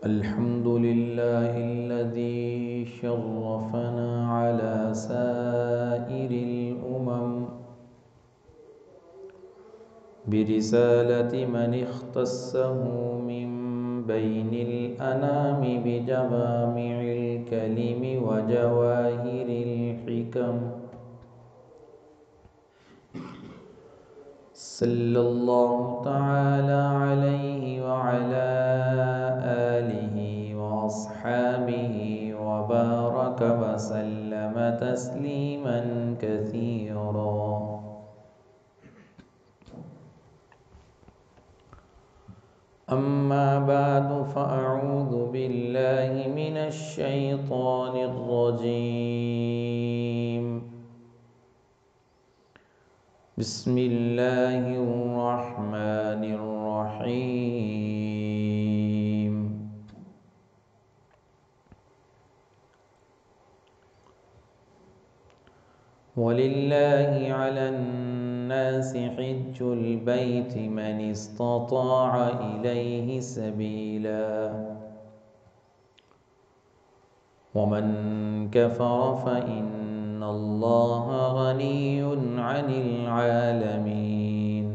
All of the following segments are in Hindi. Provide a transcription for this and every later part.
अल्हम्दुलिल्लाहिल्लज़ी शर्रफ़ना अला साइरिल उमम बिरिसालति मन इख्तस्सहु मिन बैनिल अनामि बिजवामिइल कलिमि व जवाहिरिल हिकम सल्लल्लाहु तआला अलैहि व अला आलिहि व अस्हाबिहि व बारक व सल्लम तस्लीमन कसीरा। अम्मा बादु फ़अऊज़ु बिल्लाहि मिनश शैतानिर रजीम। बिस्मिल्लाहिर रहमानिर रहीम। वलिल्लाहि अलन नासि हिज्जुल बैति मन इस्तताअ इलैहि सबीला वमन कफ़र फ़इन्नल्लाह गनिय्युन अनिल आलमीन।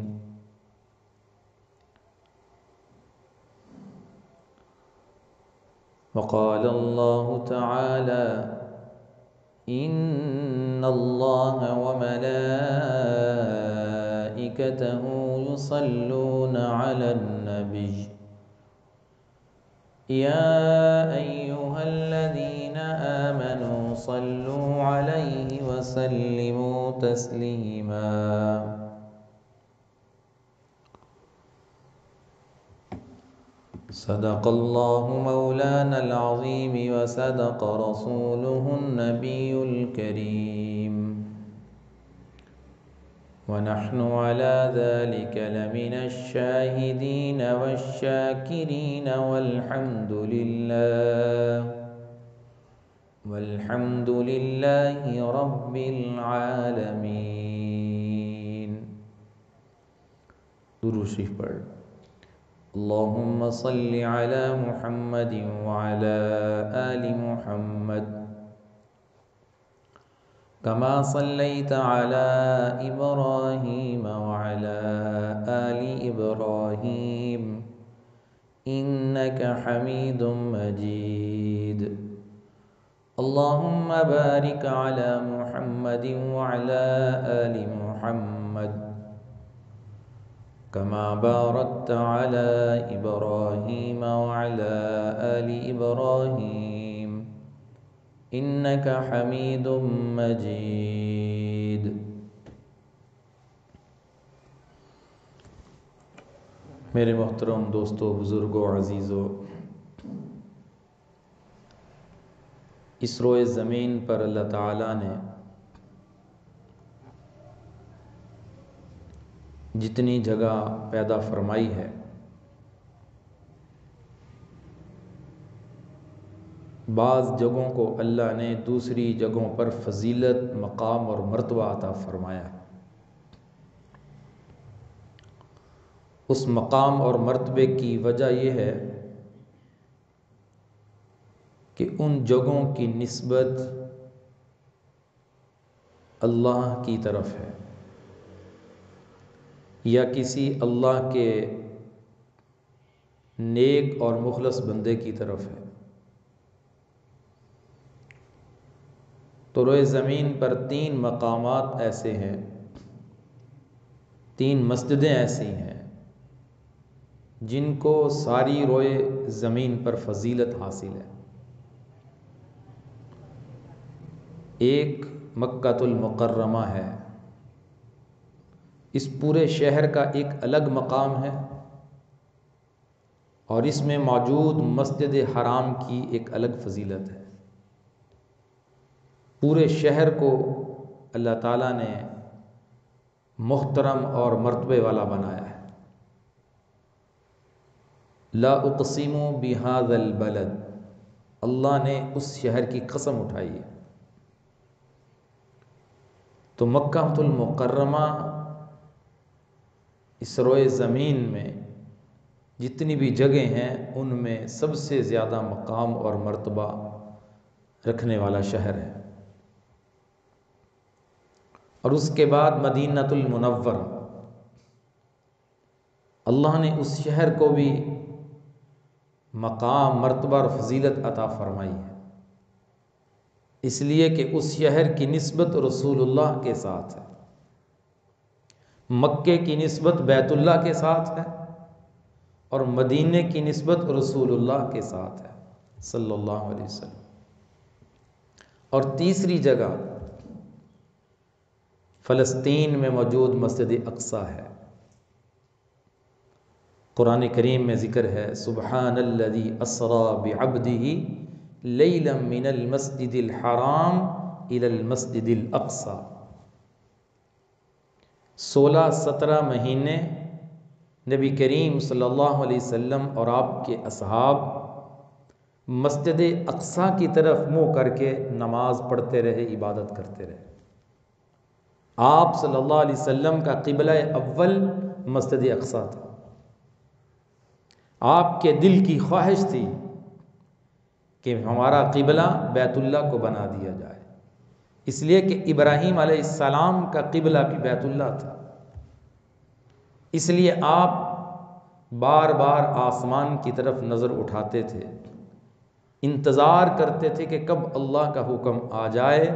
वक़ाल अल्लाहु तआला इन्नल्लाह व मलाइकतहु युसल्लूना अलन नबी या अय्युहल्लज़ीना आमनू सल्लू अलैहि व सल्लिमू तस्लीमा। सदक़ल्लाहु मौलानल अज़ीम व सदक़ रसूलुहुन नबियुल करीम व नहनु अला ज़ालिका लमिनश शाहिदीन वश्शाकिरीन वल्हम्दुलिल्लाहि रब्बिल आलमीन। दुरूद शरीफ पढ़। अल्लाहुम्मा सल्लि अला मुहम्मदिन व अला आलि मुहम्मद कमा सल्लैत अला इब्राहीम व अला आलि इब्राहीम इन्नका हमीदुम मजीद। अल्लाहुम्मा बारिक अला मुहम्मदिन व अला आलि मुहम्मद कमा बारकत अला इब्राहीम व अला आलि इब्राहीम इन्नका हमीदुम मजीद। मेरे मोहतरम दोस्तों, बुज़ुर्गों, अज़ीज़ों, इस रोए ज़मीन पर अल्लाह ताला ने जितनी जगह पैदा फरमाई है, बाज़ जगहों को अल्लाह ने दूसरी जगहों पर फजीलत, मकाम और मर्तबा अता फरमाया है। उस मकाम और मर्तबे की वजह यह है कि उन जगहों की निस्बत अल्लाह की तरफ है या किसी अल्लाह के नेक और मुखलस बंदे की तरफ है। तो रोए ज़मीन पर 3 मकामात ऐसे हैं, 3 मस्जिदें ऐसी हैं जिनको सारी रोए ज़मीन पर फजीलत हासिल है। एक मक्कातुल मुकर्रमा है, इस पूरे शहर का एक अलग मकाम है और इसमें मौजूद मस्जिद हराम की एक अलग फजीलत है। पूरे शहर को अल्लाह ताला ने मुहतरम और मर्तबे वाला बनाया है। ला उक़सिमु बिहाज़ल बलद, अल्लाह ने उस शहर की कसम उठाई है। तो मक्कातुल मुकर्रमा इस रोए ज़मीन में जितनी भी जगह हैं उनमें सबसे ज़्यादा मकाम और मर्तबा रखने वाला शहर है। और उसके बाद मदीनतुल मुनव्वरा, अल्लाह ने उस शहर को भी मकाम, मर्तबा और फजीलत अता फरमाई है, इसलिए कि उस शहर की निस्बत रसूलुल्लाह के साथ है, मक्के की निस्बत बैतुल्लाह के साथ है और मदीने की निस्बत रसूलुल्लाह के साथ है सल्लल्लाहु अलैहि वसल्लम। और तीसरी जगह फ़लस्तीन में मौजूद मस्जिद अक्सा है। कुरान करीम में ज़िक्र है, सुब्हानल्लज़ी अस्रा बिअब्दिही लैलन मिनल मस्जिदिल हराम इलल मस्जिदिल अक्सा। 16-17 महीने नबी करीम सल्लल्लाहु अलैहि वसल्लम और आपके असहाब मस्जिद अक्सा की तरफ मुँह करके नमाज पढ़ते रहे, इबादत करते रहे। आप सल्लल्लाहु अलैहि वसल्लम का क़िबला अव्वल मस्जिद अक्सा था। आपके दिल की ख्वाहिश थी कि हमारा क़िबला बैतुल्लाह को बना दिया जाए, इसलिए कि इब्राहीम अलैहिस्सलाम का क़िबला भी बैतुल्लाह था। इसलिए आप बार बार आसमान की तरफ नज़र उठाते थे, इंतज़ार करते थे कि कब अल्लाह का हुक्म आ जाए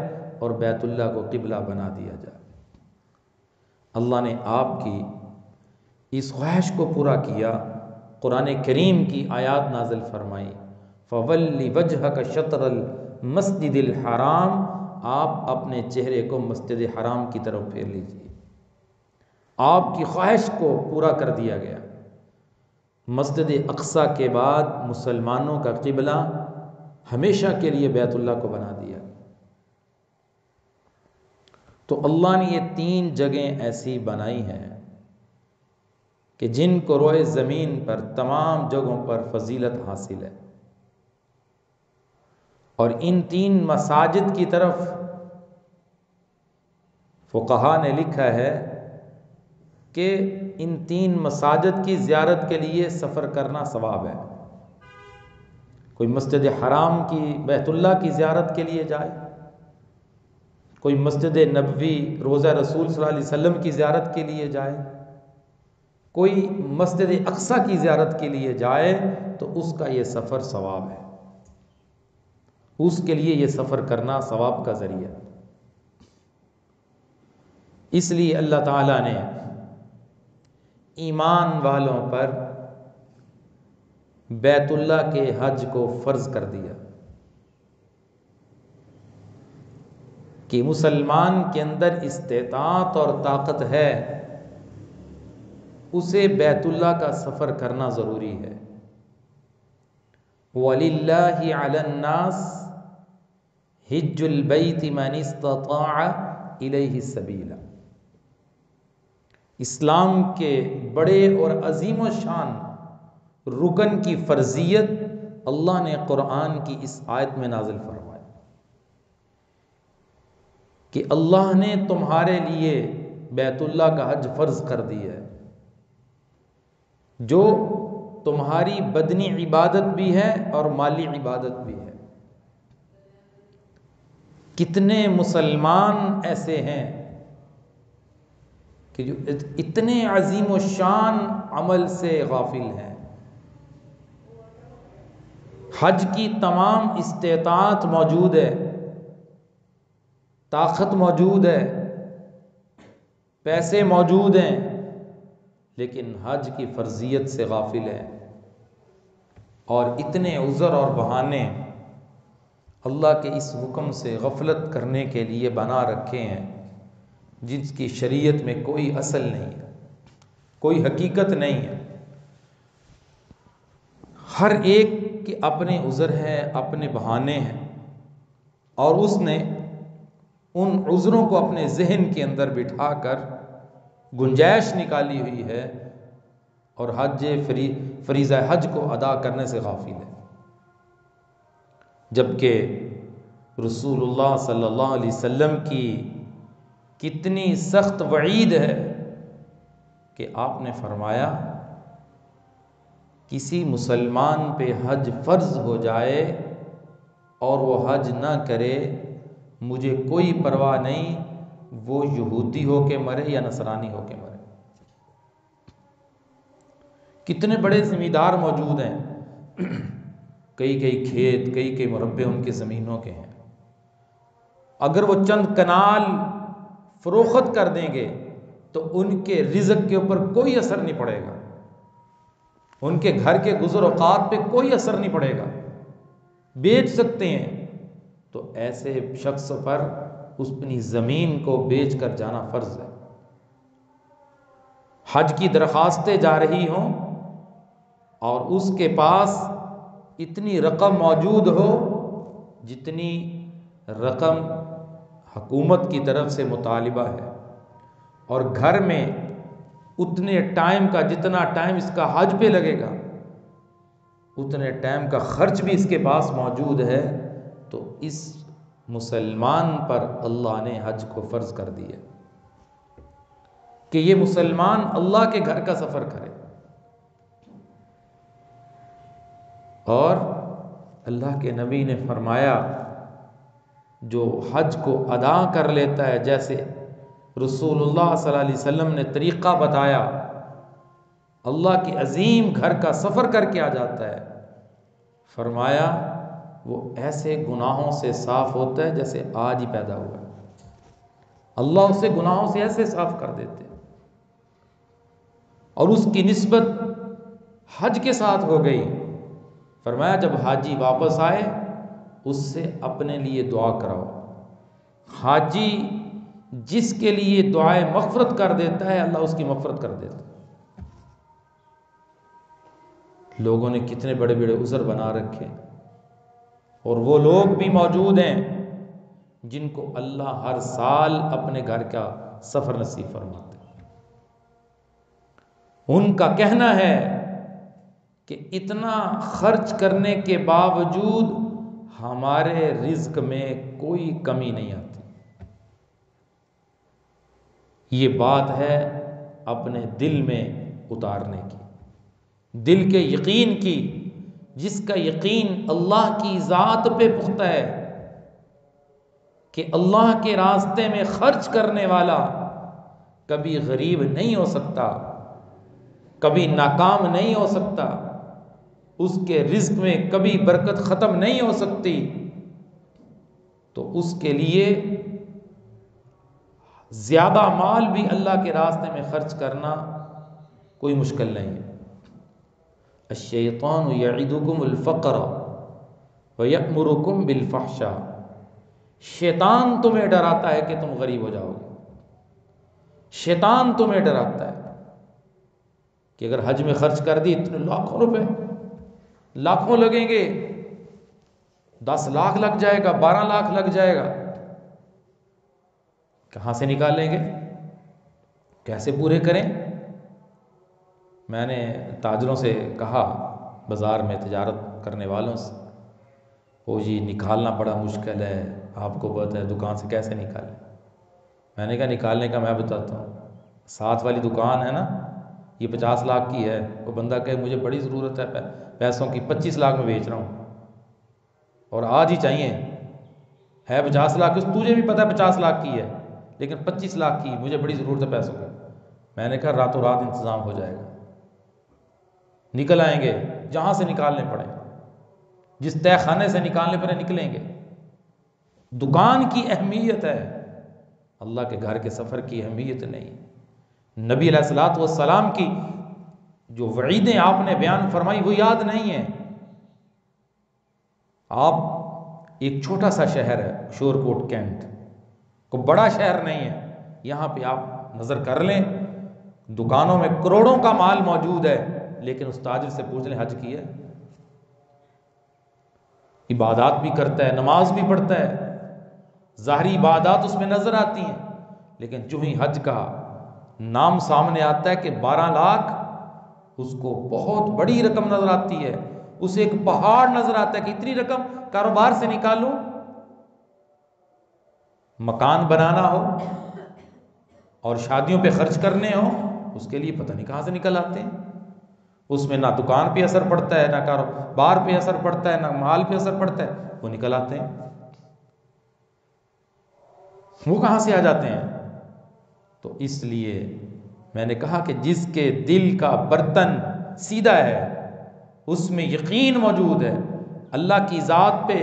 और बैतुल्लाह को क़िबला बना दिया जाए। अल्लाह ने आपकी इस ख्वाहिश को पूरा किया, कुरान करीम की आयत नाज़िल फरमाई, फ़वल्लि वजहक शत्रल मस्जिदिल हराम, आप अपने चेहरे को मस्जिद हराम की तरफ फेर लीजिए। आपकी ख्वाहिश को पूरा कर दिया गया। मस्जिद अक्सा के बाद मुसलमानों का क़िबला हमेशा के लिए बैतुल्लाह को बना दिया। तो अल्लाह ने ये 3 जगह ऐसी बनाई हैं कि जिनको रोए ज़मीन पर तमाम जगहों पर फजीलत हासिल है। और इन 3 मसाजिद की तरफ फ़ुक़हा ने लिखा है कि इन 3 मसाजिद की ज़ियारत के लिए सफ़र करना सवाब है। कोई मस्जिद हराम की, बैतुल्लाह की ज़ियारत के लिए जाए, कोई मस्जिद नबवी, रोज़ा रसूल सल्लल्लाहु अलैहि वसल्लम की ज़ियारत के लिए जाए, कोई मस्जिद अक्सा की ज़ियारत के लिए जाए, तो उसका ये सफ़र सवाब है, उसके लिए ये सफ़र करना सवाब का ज़रिया। इसलिए अल्लाह ताला ने ईमान वालों पर बैतुल्लाह के हज को फ़र्ज़ कर दिया कि मुसलमान के अंदर इस्तेताअत और ताकत है, उसे बैतुल्लाह का सफ़र करना ज़रूरी है। वलिल्लाहि अलन्नास हिज्जुल बैति मन इस्तताअ इलैहि सबीला। इस्लाम के बड़े और अजीम शान रुकन की फ़र्जियत अल्लाह ने कुरान की इस आयत में नाजिल फरमाई कि अल्लाह ने तुम्हारे लिए बैतुल्लाह का हज फ़र्ज़ कर दिया है, जो तुम्हारी बदनी इबादत भी है और माली इबादत भी है। कितने मुसलमान ऐसे हैं कि जो इतने अजीम शान अमल से गाफिल हैं। हज की तमाम इस्तेताअत मौजूद है, ताकत मौजूद है, पैसे मौजूद हैं, लेकिन हज की फ़र्जियत से गाफिल है और इतने उज़र और बहाने अल्लाह के इस हुक्म से गफलत करने के लिए बना रखे हैं, जिसकी शरीयत में कोई असल नहीं है, कोई हकीकत नहीं है। हर एक के अपने उज़र हैं, अपने बहाने हैं, और उसने उन उज़रों को अपने जहन के अंदर बिठाकर गुंजाइश निकाली हुई है और फरीज़ा हज को अदा करने से गाफिल है। जबकि रसूलुल्लाह सल्लल्लाहु अलैहि वसल्लम की कितनी सख्त वईद है कि आपने फरमाया किसी मुसलमान पे हज फ़र्ज़ हो जाए और वो हज ना करे, मुझे कोई परवाह नहीं वो यहूदी हो के मरे या नसरानी हो के मरे। कितने बड़े ज़मींदार मौजूद हैं, कई कई खेत, कई कई मुरब्बे उनके ज़मीनों के हैं। अगर वो चंद कनाल फ़रोख्त कर देंगे तो उनके रिज़्क़ के ऊपर कोई असर नहीं पड़ेगा, उनके घर के गुज़र औक़ात पे कोई असर नहीं पड़ेगा, बेच सकते हैं। तो ऐसे शख्स पर अपनी ज़मीन को बेच कर जाना फ़र्ज़ है। हज की दरख्वास्तें जा रही हों और उसके पास इतनी रकम मौजूद हो जितनी रकम हुकूमत की तरफ से मुतालिबा है, और घर में उतने टाइम का, जितना टाइम इसका हज पे लगेगा उतने टाइम का खर्च भी इसके पास मौजूद है, तो इस मुसलमान पर अल्लाह ने हज को फ़र्ज़ कर दिया कि ये मुसलमान अल्लाह के घर का सफ़र करे। और अल्लाह के नबी ने फरमाया, जो हज को अदा कर लेता है, जैसे रसूलुल्लाह सल्लल्लाहु अलैहि वसल्लम ने तरीक़ा बताया, अल्लाह के अजीम घर का सफ़र करके आ जाता है, फरमाया वो ऐसे गुनाहों से साफ़ होता है जैसे आज ही पैदा हुआ है। अल्लाह उसे गुनाहों से ऐसे साफ़ कर देते हैं। और उसकी निस्बत हज के साथ हो गई। फरमाया जब हाजी वापस आए उससे अपने लिए दुआ कराओ। हाजी जिसके लिए दुआए मग़फ़िरत कर देता है, अल्लाह उसकी मग़फ़िरत कर देता है। लोगों ने कितने बड़े बड़े उज़र बना रखे, और वो लोग भी मौजूद हैं जिनको अल्लाह हर साल अपने घर का सफ़र नसीब फरमाते हैं। उनका कहना है कि इतना खर्च करने के बावजूद हमारे रिज़्क़ में कोई कमी नहीं आती। ये बात है अपने दिल में उतारने की, दिल के यकीन की, जिसका यकीन अल्लाह की ज़ात पे पुख्ता है कि अल्लाह के रास्ते में खर्च करने वाला कभी गरीब नहीं हो सकता, कभी नाकाम नहीं हो सकता, उसके रिज़्क़ में कभी बरकत ख़त्म नहीं हो सकती। तो उसके लिए ज़्यादा माल भी अल्लाह के रास्ते में खर्च करना कोई मुश्किल नहीं है। अश्शैतानु यइदुकुमुल फ़क़्र व यअमुरुकुम बिल फ़हशा। शैतान तुम्हें डराता है कि तुम गरीब हो जाओगे। शैतान तुम्हें डराता है कि अगर हज में खर्च कर दी इतने लाखों रुपए, लाखों लगेंगे, 10 लाख लग जाएगा, 12 लाख लग जाएगा, कहाँ से निकालेंगे, कैसे पूरे करें। मैंने ताजरों से कहा, बाज़ार में तिजारत करने वालों से, वो जी निकालना बड़ा मुश्किल है, आपको पता है दुकान से कैसे निकालें। मैंने कहा निकालने का मैं बताता हूँ। साथ वाली दुकान है ना, ये 50 लाख की है, वो बंदा कहे मुझे बड़ी ज़रूरत है पैसों की, 25 लाख में बेच रहा हूँ और आज ही चाहिए, है 50 लाख की, तुझे भी पता है 50 लाख की है, लेकिन 25 लाख की मुझे बड़ी ज़रूरत है पैसों की। मैंने कहा रातों रात इंतज़ाम हो जाएगा, निकल आएंगे, जहाँ से निकालने पड़े, जिस तय खाने से निकालने पड़े निकलेंगे। दुकान की अहमियत है, अल्लाह के घर के सफ़र की अहमियत नहीं। नबी अलैहिस्सलातु वस्सलाम की जो वईदें आपने बयान फरमाई वो याद नहीं है। आप एक छोटा सा शहर है शोरकोट कैंट, को बड़ा शहर नहीं है, यहाँ पे आप नज़र कर लें, दुकानों में करोड़ों का माल मौजूद है, लेकिन उस ताजिर से पूछ लें हज की है, इबादत भी करता है, नमाज भी पढ़ता है, ज़ाहिरी इबादत उसमें नज़र आती हैं, लेकिन जो ही हज का नाम सामने आता है कि 12 लाख, उसको बहुत बड़ी रकम नज़र आती है, उसे एक पहाड़ नज़र आता है कि इतनी रकम कारोबार से निकालूं, मकान बनाना हो और शादियों पे खर्च करने हो, उसके लिए पता नहीं कहाँ से निकल आते हैं। उसमें ना दुकान पे असर पड़ता है, ना कारोबार पे असर पड़ता है, ना माल पे असर पड़ता है, वो निकल आते हैं। वो कहाँ से आ जाते हैं? तो इसलिए मैंने कहा कि जिसके दिल का बर्तन सीधा है, उसमें यकीन मौजूद है, अल्लाह की ज़ात पे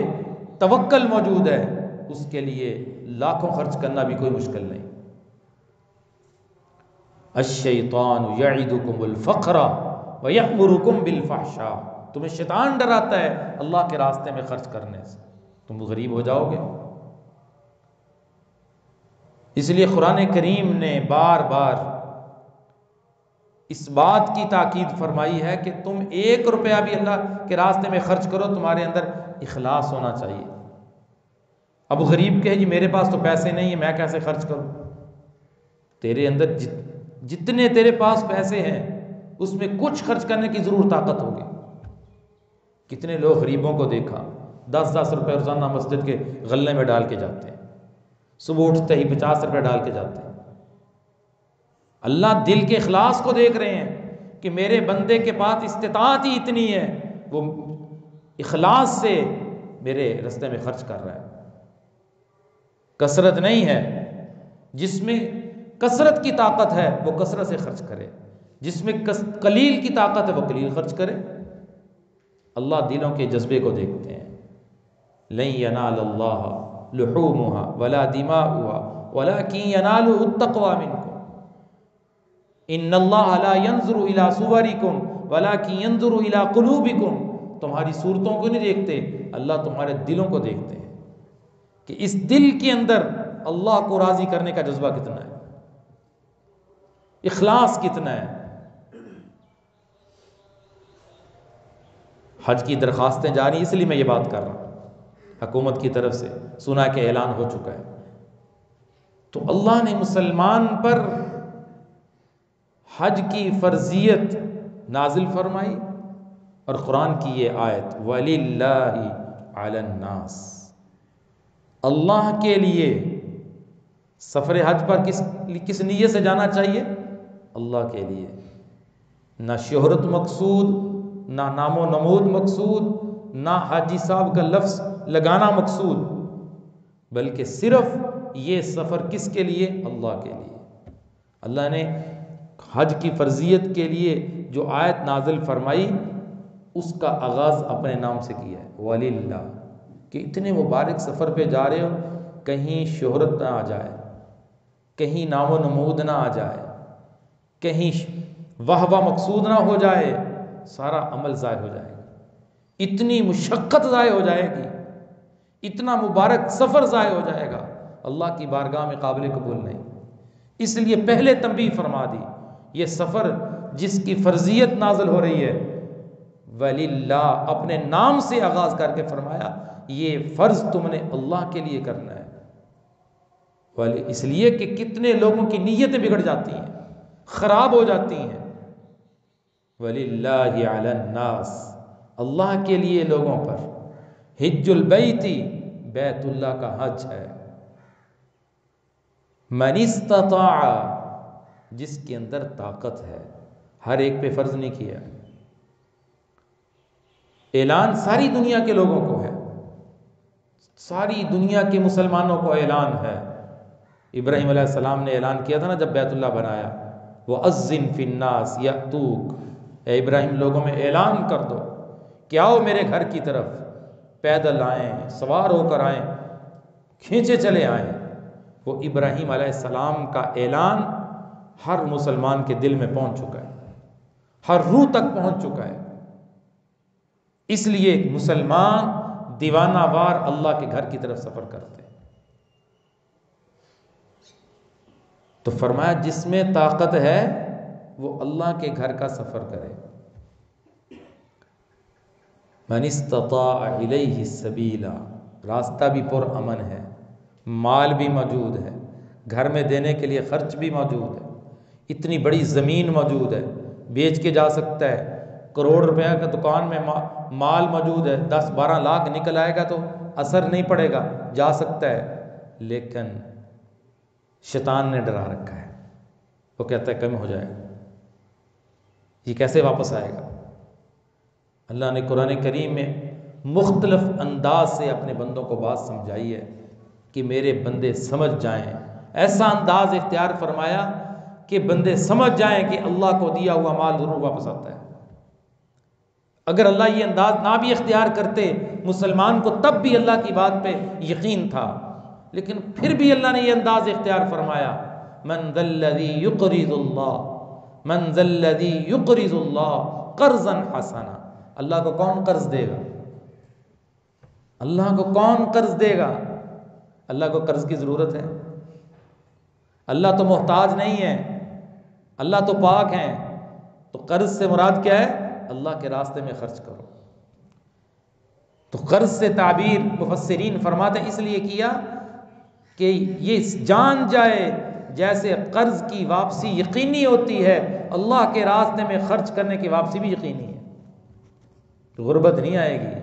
तवक्कल मौजूद है, उसके लिए लाखों खर्च करना भी कोई मुश्किल नहीं। अश्शैतानु यईदुकुमुल फ़क़्र व यअमुरुकुम बिल फ़हशा, तुम्हें शैतान डराता है अल्लाह के रास्ते में खर्च करने से, तुम गरीब हो जाओगे। इसलिए कुरान करीम ने बार बार इस बात की ताकीद फरमाई है कि तुम 1 रुपया भी अल्लाह के रास्ते में खर्च करो, तुम्हारे अंदर इखलास होना चाहिए। अब गरीब कहे जी मेरे पास तो पैसे नहीं है, मैं कैसे खर्च करूं? तेरे अंदर जितने तेरे पास पैसे हैं उसमें कुछ खर्च करने की जरूर ताकत होगी। कितने लोग गरीबों को देखा 10-10 रुपए रोजाना मस्जिद के गल्ले में डाल के जाते हैं, सुबह उठते ही 50 रुपए डाल के जाते हैं। अल्लाह दिल के इखलास को देख रहे हैं कि मेरे बंदे के पास इस्तिताअत ही इतनी है, वो इखलास से मेरे रास्ते में खर्च कर रहा है। कसरत नहीं है, जिसमें कसरत की ताकत है वो कसरत से खर्च करे, जिसमें कलील की ताकत है वो कलील खर्च करे। अल्लाह दिलों के जज्बे को देखते हैं। लन यनालल्लाह लुहूमुहा वला दिमाउहा वलाकिन यनालुहु तक़वा मिनकुम इन्नल्लाह ला यंजुरु इला सुवरिकुम वलाकिन यंजुरु इला कुलूबिकुम। तुम्हारी सूरतों को नहीं देखते, अल्लाह तुम्हारे दिलों को देखते हैं कि इस दिल के अंदर अल्लाह को राजी करने का जज्बा कितना है, इखलास कितना है। हज की दरखास्तें जारी, इसलिए मैं ये बात कर रहा हूँ, हुकूमत की तरफ से सुना के ऐलान हो चुका है। तो अल्लाह ने मुसलमान पर हज की फर्जियत नाजिल फरमाई और कुरान की ये आयत वलिल्लाहि अलन्नास, अल्लाह के लिए सफ़र हज पर किस नीयत से जाना चाहिए? अल्लाह के लिए। ना शोहरत मकसूद, ना नामो नमूद मकसूद, ना हाजी साहब का लफ्ज़ लगाना मकसूद, बल्कि सिर्फ ये सफ़र किसके लिए? अल्लाह के लिए। अल्लाह ने हज की फर्जियत के लिए जो आयत नाजिल फरमाई उसका आगाज़ अपने नाम से किया है, वलिल्लाह, कि इतने मुबारक सफ़र पे जा रहे हो, कहीं शोहरत ना आ जाए, कहीं नामो नमूद ना आ जाए, कहीं वाहवा मकसूद ना हो जाए, सारा अमल ज़ाय हो जाएगा, इतनी मुशक्क़त ज़ाय हो जाएगी, इतना मुबारक सफ़र ज़ाय हो जाएगा, अल्लाह की बारगाह में काबिल कबूल नहीं। इसलिए पहले तंबीह फरमा दी, ये सफ़र जिसकी फर्जियत नाज़िल हो रही है वलिल्लाह, अपने नाम से आगाज़ करके फरमाया ये फ़र्ज़ तुमने अल्लाह के लिए करना है। वाली इसलिए कि कितने लोगों की नीयतें बिगड़ जाती हैं, ख़राब हो जाती हैं। वलिल्लाहि अलन्नास, अल्लाह के लिए लोगों पर, हिज्जुल बैती, बैतुल्लाह का हज है। मन इस्तता, जिसके अंदर ताकत है, हर एक पे फर्ज नहीं किया। ऐलान सारी दुनिया के लोगों को है, सारी दुनिया के मुसलमानों को ऐलान है। इब्राहिम अलैहिस्सलाम ने ऐलान किया था ना जब बैतुल्लाह बनाया, वो अज़्ज़िन फिन्नास यअतूक, ए इब्राहिम लोगों में ऐलान कर दो कि आओ मेरे घर की तरफ, पैदल आएँ, सवार होकर आएँ, खींचे चले आएँ। वो इब्राहिम अलैहिस्सलाम का ऐलान हर मुसलमान के दिल में पहुंच चुका है, हर रूह तक पहुंच चुका है। इसलिए मुसलमान दीवानावार अल्लाह के घर की तरफ सफर करते हैं। तो फरमाया जिसमें ताकत है वो अल्लाह के घर का सफर करे। मन इस्तता इलैहि सबीला, रास्ता भी पुरअमन है, माल भी मौजूद है, घर में देने के लिए खर्च भी मौजूद है, इतनी बड़ी ज़मीन मौजूद है, बेच के जा सकता है, करोड़ रुपया का दुकान में माल मौजूद है, 10-12 लाख निकल आएगा तो असर नहीं पड़ेगा, जा सकता है। लेकिन शैतान ने डरा रखा है, वो कहता है कम हो जाएगा, ये कैसे वापस आएगा? अल्लाह ने कुरान करीम में मुख्तलिफ अंदाज से अपने बंदों को बात समझाई है कि मेरे बंदे समझ जाएं। ऐसा अंदाज इख्तियार फरमाया कि बंदे समझ जाएं कि अल्लाह को दिया हुआ माल ज़रूर वापस आता है। अगर अल्लाह ये अंदाज ना भी इख्तियार करते मुसलमान को तब भी अल्लाह की बात पे यकीन था, लेकिन फिर भी अल्लाह ने ये अंदाज इख्तियार फरमाया, मन ज़ल्लज़ी युक़रिज़ुल्लाह, मन ज़ल्लज़ी युक़रिज़ुल्लाह क़र्ज़न हसना। अल्लाह को कौन कर्ज देगा? अल्लाह को कौन कर्ज देगा? अल्लाह को कर्ज की ज़रूरत है? अल्लाह तो मोहताज नहीं है, अल्लाह तो पाक है। तो कर्ज से मुराद क्या है? अल्लाह के रास्ते में खर्च करो। तो कर्ज से ताबीर मुफस्सिरीन फरमाते इसलिए किया कि ये जान जाए जैसे कर्ज की वापसी यकीनी होती है, अल्लाह के रास्ते में खर्च करने की वापसी भी यकीनी है। तो गुर्बत नहीं आएगी।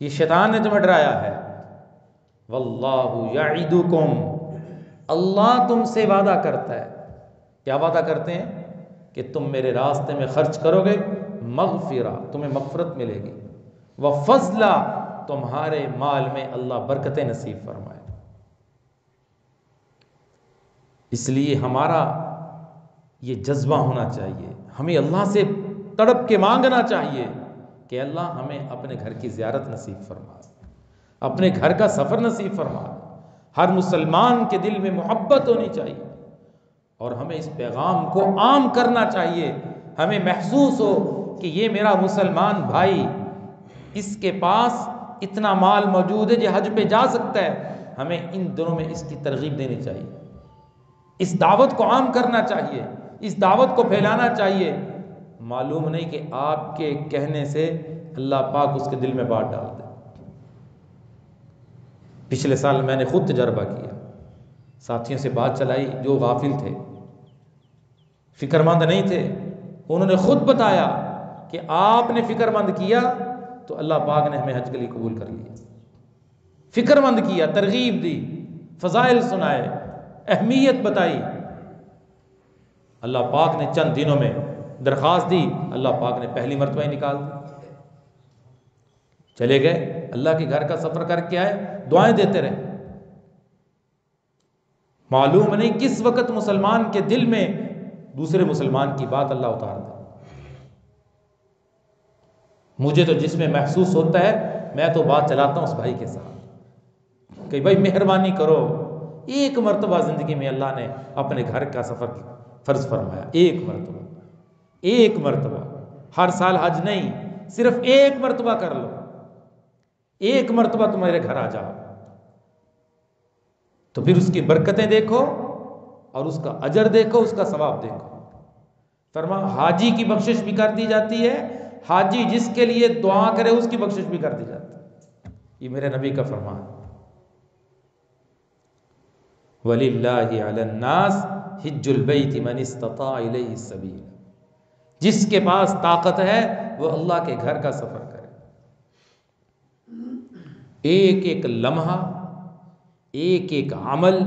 ये शैतान ने तुम्हें डराया है। वल्लाहु यईदुकुम, अल्लाह तुमसे वादा करता है। क्या वादा करते हैं? कि तुम मेरे रास्ते में खर्च करोगे, मगफिरा, तुम्हें मगफरत मिलेगी, व फजला, तुम्हारे माल में अल्लाह बरकतें नसीब फरमाए। इसलिए हमारा ये जज्बा होना चाहिए, हमें अल्लाह से तड़प के मांगना चाहिए कि अल्लाह हमें अपने घर की ज़ियारत नसीब फरमा, अपने घर का सफ़र नसीब फरमा। हर मुसलमान के दिल में मोहब्बत होनी चाहिए और हमें इस पैगाम को आम करना चाहिए। हमें महसूस हो कि ये मेरा मुसलमान भाई, इसके पास इतना माल मौजूद है जो हज पे जा सकता है। हमें इन दिनों में इसकी तरगीब देनी चाहिए, इस दावत को आम करना चाहिए, इस दावत को फैलाना चाहिए। मालूम नहीं कि आपके कहने से अल्लाह पाक उसके दिल में बात डाल दे। पिछले साल मैंने खुद तजर्बा किया, साथियों से बात चलाई जो गाफिल थे, फिक्रमंद नहीं थे। उन्होंने खुद बताया कि आपने फिक्रमंद किया तो अल्लाह पाक ने हमें हज के लिए कबूल कर लिया। फिक्रमंद किया, तरगीब दी, फजाइल सुनाए, अहमियत बताई। अल्लाह पाक ने चंद दिनों में दरख्वास्त दी, अल्लाह पाक ने पहली मरतबा ही निकाल दी। चले गए, अल्लाह के घर का सफर करके आए, दुआएं देते रहे। मालूम नहीं किस वक्त मुसलमान के दिल में दूसरे मुसलमान की बात अल्लाह उतार दे। मुझे तो जिसमें महसूस होता है, मैं तो बात चलाता हूं उस भाई के साथ कि भाई मेहरबानी करो, एक मरतबा जिंदगी में अल्लाह ने अपने घर का सफर फर्ज फरमाया। एक मरतबा, एक मरतबा, हर साल हज नहीं, सिर्फ एक मरतबा कर लो। एक मरतबा तुम मेरे घर आ जाओ तो फिर उसकी बरकतें देखो और उसका अजर देखो, उसका सवाब देखो। फरमा हाजी की बख्शिश भी कर दी जाती है, हाजी जिसके लिए दुआ करे उसकी बख्शिश भी कर दी जाती है। ये मेरे नबी का फरमान। वलिल्लाहि अलन्नास हिज्जुल बैति मन इस्तता इलैहि सबील, जिसके पास ताकत है वो अल्लाह के घर का सफर करे। एक एक लम्हा, एक एक अमल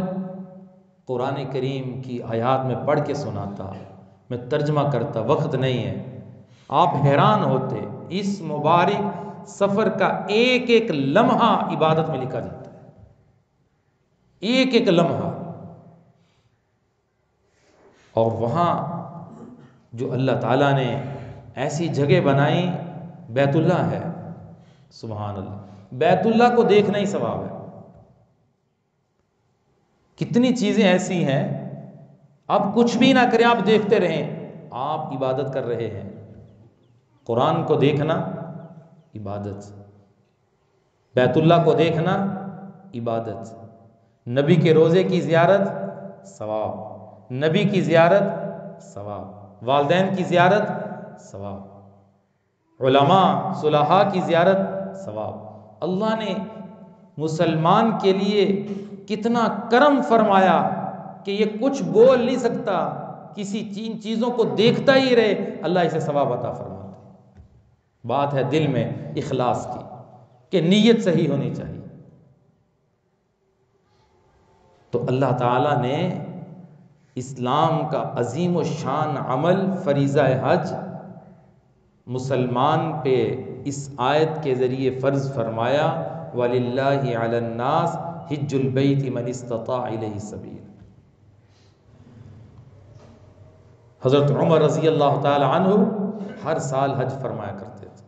कुरान करीम की आयत में पढ़ के सुनाता, मैं तर्जमा करता, वक्त नहीं है। आप हैरान होते, इस मुबारक सफर का एक एक लम्हा इबादत में लिखा जाता है, एक एक लम्हा। और वहाँ जो अल्लाह ताला ने ऐसी जगह बनाई, बैतुल्ला है, सुभान अल्लाह, बैतुल्ला को देखना ही सवाब है। कितनी चीज़ें ऐसी हैं, आप कुछ भी ना करें, आप देखते रहें, आप इबादत कर रहे हैं। कुरान को देखना इबादत, बैतुल्ला को देखना इबादत, नबी के रोज़े की ज़ियारत सवाब, नबी की ज़ियारत सवाब, वालिदैन की ज़ियारत सवाब, उलमा सुलहा की ज़ियारत सवाब। अल्लाह ने मुसलमान के लिए कितना करम फरमाया कि ये कुछ बोल नहीं सकता, किसी चीज़ों को देखता ही रहे, अल्लाह इसे सवाब अता फरमाता। बात है दिल में इखलास की कि नीयत सही होनी चाहिए। तो अल्लाह ताला ने इस्लाम का अजीम व शान अमल फरीज़ा हज मुसलमान पे इस आयत के ज़रिए फ़र्ज़ फरमाया, वलिल्लाहि अलन्नास हिज्जुल बैति मन इस्तता इलैहि सबील। हज़रत उमर रज़ी अल्लाह ताला अन्हु हर साल हज फरमाया करते थे।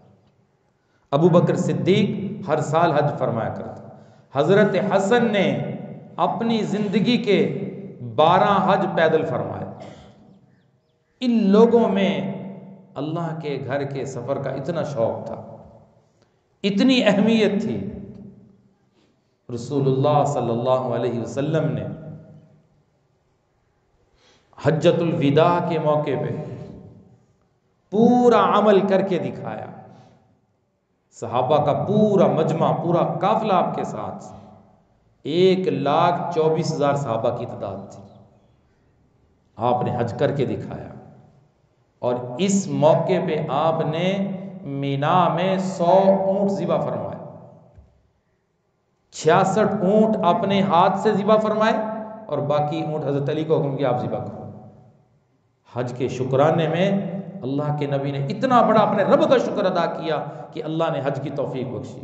अबू बकर सिद्दीक हर साल हज फरमाया करते। हज़रत हसन ने अपनी ज़िंदगी के 12 हज पैदल फरमाए। इन लोगों में अल्लाह के घर के सफ़र का इतना शौक़ था, इतनी अहमियत थी। रसूलुल्लाह सल्लल्लाहु अलैहि वसल्लम ने हज्जतुल विदा के मौके पे पूरा अमल करके दिखाया। सहाबा का पूरा मजमा, पूरा काफिला आपके साथ, 1,24,000 सहाबा की तादाद थी। आपने हज करके दिखाया और इस मौके पे आपने मीना में 100 ऊंट ज़िबा फरमाए, 66 ऊंट अपने हाथ से ज़िबा फरमाए और बाकी ऊंट हज़रत अली को हुक्म किया आप ज़िबा करो। हज के शुक्राने में अल्लाह के नबी ने इतना बड़ा अपने रब का शुक्र अदा किया कि अल्लाह ने हज की तौफीक बख्शी।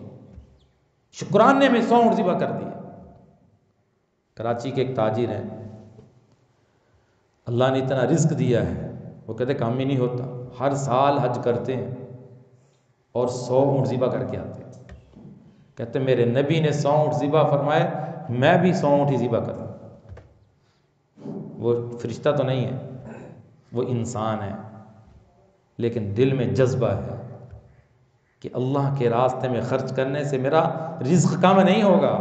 शुक्राने में 100 ऊंट ज़िबा कर दिए। कराची के एक ताजिर हैं, अल्लाह ने इतना रिस्क दिया है, वो कहते काम ही नहीं होता, हर साल हज करते हैं और 100 ऊंट ज़िबा करके आते हैं। कहते मेरे नबी ने 100 ऊंट ज़िबा फरमाए, मैं भी 100 ऊंट ही ज़िबा करूँ। वो फरिश्ता तो नहीं है, वो इंसान है, लेकिन दिल में जज्बा है कि अल्लाह के रास्ते में खर्च करने से मेरा रिज्क कम नहीं होगा।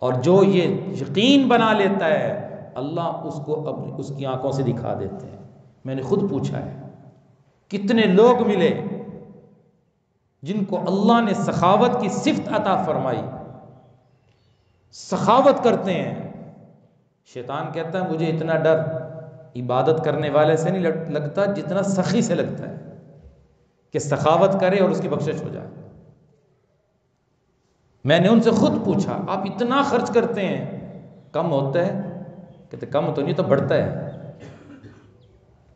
और जो ये यकीन बना लेता है, अल्लाह उसको अपनी उसकी आंखों से दिखा देते हैं। मैंने खुद पूछा है, कितने लोग मिले जिनको अल्लाह ने सखावत की सिफ्त अता फरमाई, सखावत करते हैं। शैतान कहता है मुझे इतना डर इबादत करने वाले से नहीं लगता जितना सखी से लगता है कि सखावत करे और उसकी बख्शिश हो जाए। मैंने उनसे खुद पूछा, आप इतना खर्च करते हैं, कम होता है? कहते कम तो नहीं, तो बढ़ता है।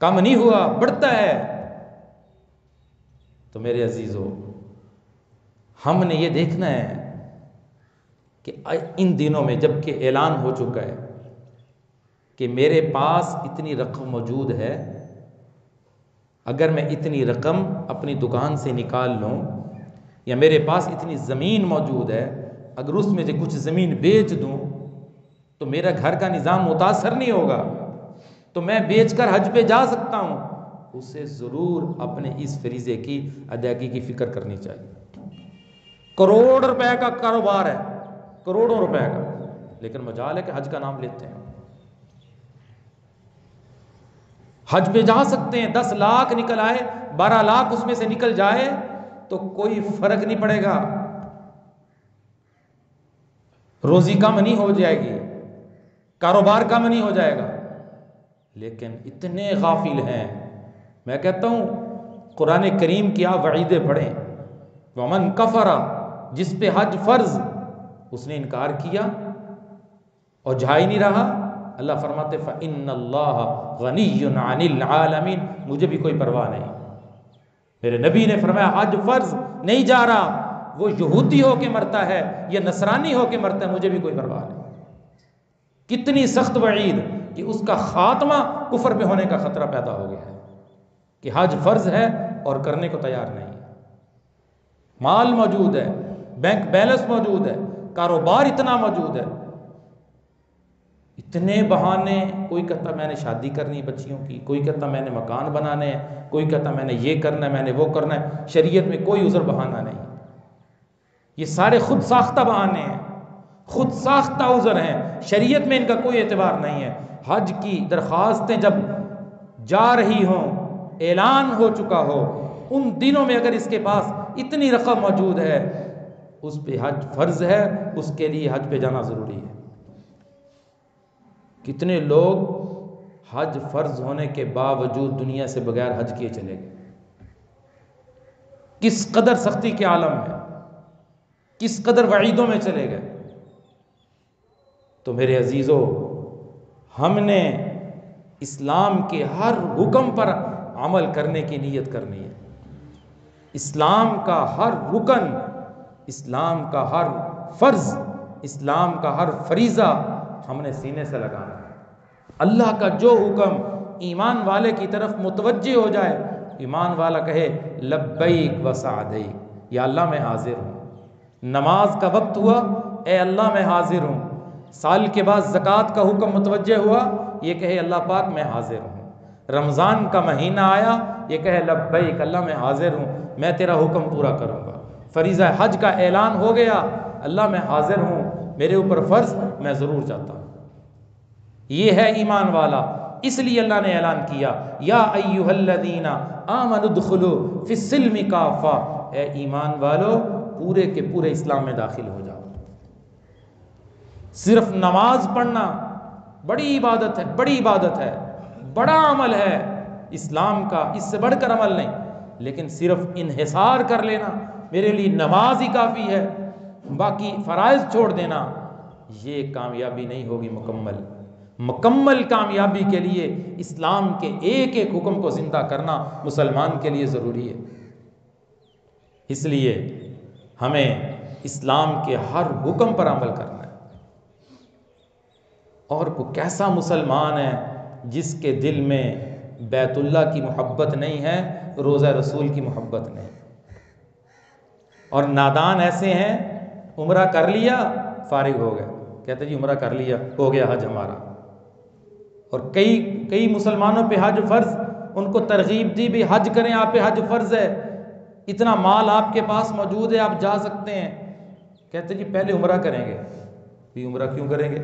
कम नहीं हुआ, बढ़ता है। तो मेरे अजीजों, हमने ये देखना है कि इन दिनों में जबकि ऐलान हो चुका है कि मेरे पास इतनी रकम मौजूद है, अगर मैं इतनी रकम अपनी दुकान से निकाल लूँ, या मेरे पास इतनी ज़मीन मौजूद है, अगर उसमें से कुछ ज़मीन बेच दूँ तो मेरा घर का निज़ाम मुतासर नहीं होगा, तो मैं बेचकर हज पे जा सकता हूँ। उसे ज़रूर अपने इस फरीज़े की अदायगी की फ़िक्र करनी चाहिए। करोड़ रुपए का कारोबार है, करोड़ों रुपए का, लेकिन मजाल है कि हज का नाम लेते हैं। हज पे जा सकते हैं, 10 लाख निकल आए, 12 लाख उसमें से निकल जाए तो कोई फर्क नहीं पड़ेगा, रोजी कम नहीं हो जाएगी, कारोबार कम नहीं हो जाएगा। लेकिन इतने गाफिल हैं। मैं कहता हूँ कुरान करीम की आप वईदें पढ़ें, वमन कफरा, जिस पे हज फर्ज उसने इनकार किया और जा ही नहीं रहा, अल्लाह फरमाते फ़इन्नल्लाह गनिय्युन अनिल आलमीन, मुझे भी कोई परवाह नहीं। मेरे नबी ने फरमाया हज फर्ज नहीं जा रहा, वो यहूदी होके मरता है या नसरानी होके मरता है, मुझे भी कोई परवाह नहीं। कितनी सख्त वईद कि उसका खात्मा कुफर में होने का खतरा पैदा हो गया है कि हज फर्ज है और करने को तैयार नहीं है। माल मौजूद है, बैंक बैलेंस मौजूद है, कारोबार इतना मौजूद है, इतने बहाने। कोई कहता मैंने शादी करनी बच्चियों की, कोई कहता मैंने मकान बनाने हैं, कोई कहता मैंने ये करना है, मैंने वो करना है। शरीयत में कोई उज़र बहाना नहीं, ये सारे खुद साख्ता बहाने हैं, खुद साख्ता उज़र हैं। शरीयत में इनका कोई एतबार नहीं है। हज की दरख्वास्तें जब जा रही हों, ऐलान हो चुका हो, उन दिनों में अगर इसके पास इतनी रकम मौजूद है, उस पे हज फर्ज है, उसके लिए हज पे जाना ज़रूरी है। कितने लोग हज फर्ज होने के बावजूद दुनिया से बगैर हज किए चले गए। किस कदर सख्ती के आलम में, किस कदर वईदों में चले गए। तो मेरे अजीज़ों, हमने इस्लाम के हर हुक्म पर अमल करने की नीयत करनी है। इस्लाम का हर रुकन, इस्लाम का हर फर्ज, इस्लाम का हर फरीज़ा हमने सीने से लगाना है। अल्लाह का जो हुक्म ईमान वाले की तरफ मुतवज्जे हो जाए, ईमान वाला कहे लब्बैक व सअदैक, या अल्लाह मैं हाजिर हूँ। नमाज का वक्त हुआ, ए अल्लाह मैं हाजिर हूँ। साल के बाद ज़कात का हुक्म मुतवज्जे हुआ, ये कहे अल्लाह पाक मैं हाजिर हूँ। रमज़ान का महीना आया, ये कहे लब्बैक अल्लाह मैं हाजिर हूँ, मैं तेरा हुक्म पूरा करूँगा। फरीज़ा हज का ऐलान हो गया, अल्लाह मैं हाजिर हूँ, मेरे ऊपर फ़र्ज़ मैं ज़रूर चाहता हूँ। ये है ईमान वाला। इसलिए अल्लाह ने ऐलान किया, या अय्युहल्लज़ीना आमनुद्खुलू फिस्सिल्मि काफ़ा, ए ईमान वालो पूरे के पूरे इस्लाम में दाखिल हो जाओ। सिर्फ नमाज पढ़ना बड़ी इबादत है, बड़ी इबादत है, बड़ा अमल है इस्लाम का, इससे बढ़कर अमल नहीं। लेकिन सिर्फ इन्हिसार कर लेना, मेरे लिए नमाज ही काफ़ी है, बाकी फ़राइज़ छोड़ देना, ये कामयाबी नहीं होगी मुकम्मल। मुकम्मल कामयाबी के लिए इस्लाम के एक एक हुक्म को ज़िंदा करना मुसलमान के लिए ज़रूरी है। इसलिए हमें इस्लाम के हर हुक्म पर अमल करना है। और वो कैसा मुसलमान है जिसके दिल में बैतुल्लाह की मोहब्बत नहीं है, रोज़ा रसूल की मोहब्बत नहीं। और नादान ऐसे हैं, उम्रा कर लिया फारिग हो गए, कहते जी उम्रा कर लिया हो गया हज हमारा। और कई मुसलमानों पे हज फ़र्ज़, उनको तरगीब दी भी हज करें, आप पे हज फ़र्ज़ है, इतना माल आपके पास मौजूद है, आप जा सकते हैं। कहते जी पहले उम्रा करेंगे। भी उम्रा क्यों करेंगे?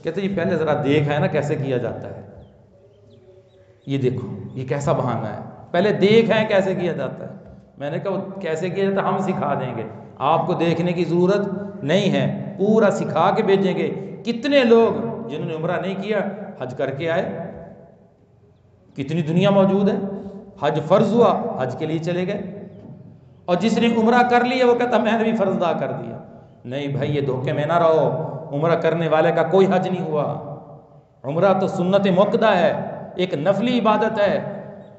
कहते जी पहले ज़रा देख है ना कैसे किया जाता है। ये देखो ये कैसा बहाना है, पहले देख है कैसे किया जाता है। मैंने कहा कैसे किया जाता है हम सिखा देंगे, आपको देखने की ज़रूरत नहीं है, पूरा सिखा के भेजेंगे। कितने लोग जिन्होंने उम्रा नहीं किया हज करके आए, कितनी दुनिया मौजूद है। हज फ़र्ज़ हुआ, हज के लिए चले गए। और जिसने उम्रा कर लिया वो कहता मैंने भी फ़र्ज़ अदा कर दिया। नहीं भाई, ये धोखे में ना रहो, उम्रा करने वाले का कोई हज नहीं हुआ। उम्रा तो सुन्नत मुक्कदा है, एक नफली इबादत है।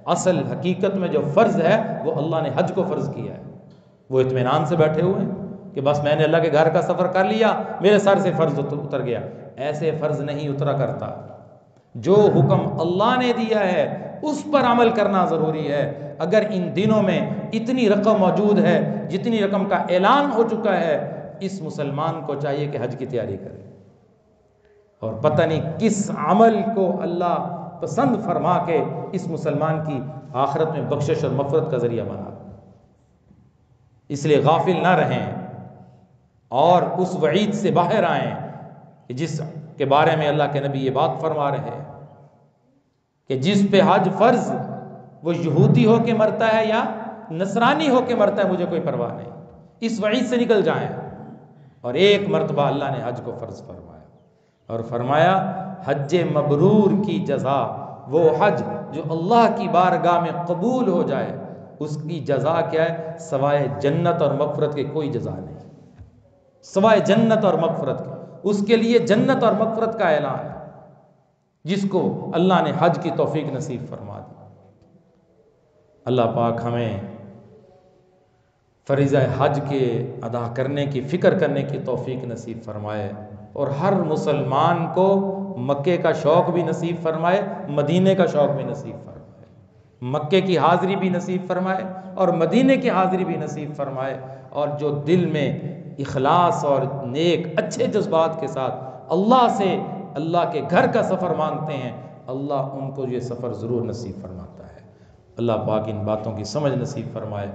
असल हकीकत में जो फ़र्ज़ है वो अल्लाह ने हज को फ़र्ज़ किया है। वो इत्मीनान से बैठे हुए हैं कि बस मैंने अल्लाह के घर का सफ़र कर लिया, मेरे सर से फ़र्ज़ उतर गया। ऐसे फ़र्ज़ नहीं उतरा करता। जो हुक्म अल्लाह ने दिया है उस पर अमल करना ज़रूरी है। अगर इन दिनों में इतनी रकम मौजूद है जितनी रकम का ऐलान हो चुका है, इस मुसलमान को चाहिए कि हज की तैयारी करे। और पता नहीं किस अमल को अल्लाह पसंद फरमा के इस मुसलमान की आखिरत में बख्शिश और मफ़रत का ज़रिया बना। इसलिए गाफिल ना रहें और उस वईद से बाहर आएँ जिस के बारे में अल्लाह के नबी ये बात फरमा रहे हैं कि जिस पे हज फ़र्ज़ वो यहूदी हो के मरता है या नसरानी हो के मरता है, मुझे कोई परवाह नहीं, इस वईद से निकल जाएं। और एक मरतबा अल्लाह ने हज को फ़र्ज़ फरमाया और फरमाया हज मबरूर की जज़ा, वो हज जो अल्लाह की बारगाह में कबूल हो जाए, उसकी जज़ा क्या है? सवाए जन्नत और मग़फ़िरत के कोई जज़ा नहीं, सवाए जन्नत और मग़फ़िरत के। उसके लिए जन्नत और मग़फ़िरत का ऐलान है जिसको अल्लाह ने हज की तौफीक नसीब फरमा दी। अल्लाह पाक हमें फ़रीज़ा हज के अदा करने की फ़िक्र करने की तौफीक नसीब फरमाए और हर मुसलमान को मक्के का शौक़ भी नसीब फरमाए, मदीने का शौक़ भी नसीब फरमाए, मक्के की हाज़िरी भी नसीब फरमाए और मदीने की हाज़िरी भी नसीब फरमाए। और जो दिल में इखलास और नेक अच्छे जज्बात के साथ अल्लाह से अल्लाह के घर का सफ़र मांगते हैं, अल्लाह उनको ये सफ़र ज़रूर नसीब फरमाता है। अल्लाह पाक इन बातों की समझ नसीब फरमाए।